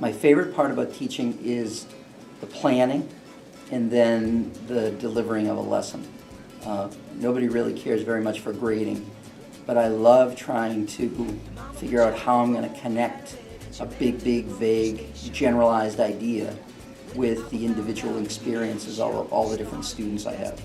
My favorite part about teaching is the planning and then the delivering of a lesson. Nobody really cares very much for grading, but I love trying to figure out how I'm going to connect a big, vague, generalized idea with the individual experiences of all the different students I have.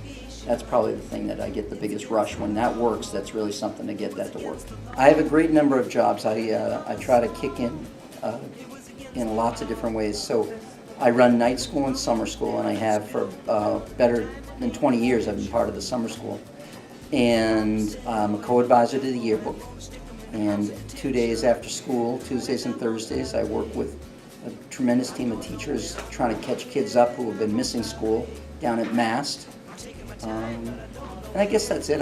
That's probably the thing that I get the biggest rush. When that works, that's really something to get that to work. I have a great number of jobs. I try to kick in lots of different ways. So I run night school and summer school, and I have for better than 20 years. I've been part of the summer school. And I'm a co-advisor to the yearbook. And 2 days after school, Tuesdays and Thursdays, I work with a tremendous team of teachers trying to catch kids up who have been missing school down at Mast. And I guess that's it.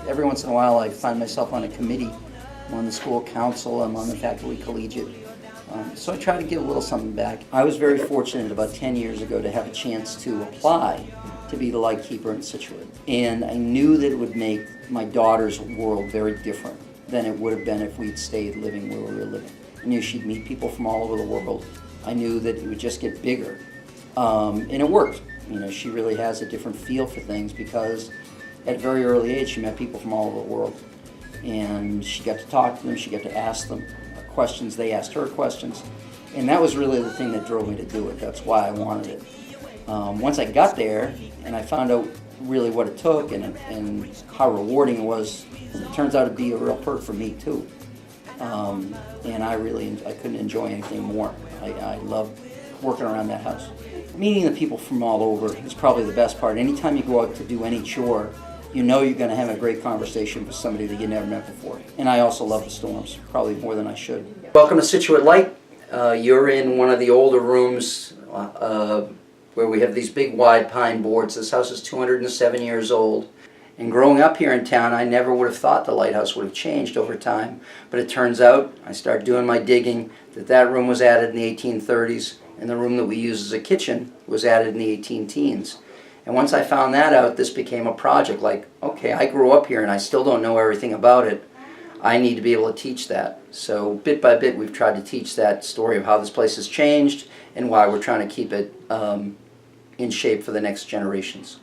Every once in a while I find myself on a committee. I'm on the school council, I'm on the faculty collegiate. So I try to give a little something back. I was very fortunate about 10 years ago to have a chance to apply to be the light keeper in Scituate. And I knew that it would make my daughter's world very different than it would have been if we'd stayed living where we were living. I knew she'd meet people from all over the world. I knew that it would just get bigger. And it worked. You know, she really has a different feel for things because at a very early age she met people from all over the world. And she got to talk to them, she got to ask them questions, they asked her questions. And that was really the thing that drove me to do it. That's why I wanted it. Once I got there and I found out really what it took and how rewarding it was, it turns out to be a real perk for me too. And I couldn't enjoy anything more. I love working around that house. Meeting the people from all over is probably the best part. Anytime you go out to do any chore, you know you're going to have a great conversation with somebody that you never met before. And I also love the storms, probably more than I should. Welcome to Scituate Light. You're in one of the older rooms where we have these big wide pine boards. This house is 207 years old. And growing up here in town, I never would have thought the lighthouse would have changed over time. But it turns out, I started doing my digging, that room was added in the 1830s, and the room that we use as a kitchen was added in the 18-teens. And once I found that out, this became a project. Like, okay, I grew up here and I still don't know everything about it. I need to be able to teach that. So bit by bit, we've tried to teach that story of how this place has changed and why we're trying to keep it in shape for the next generations.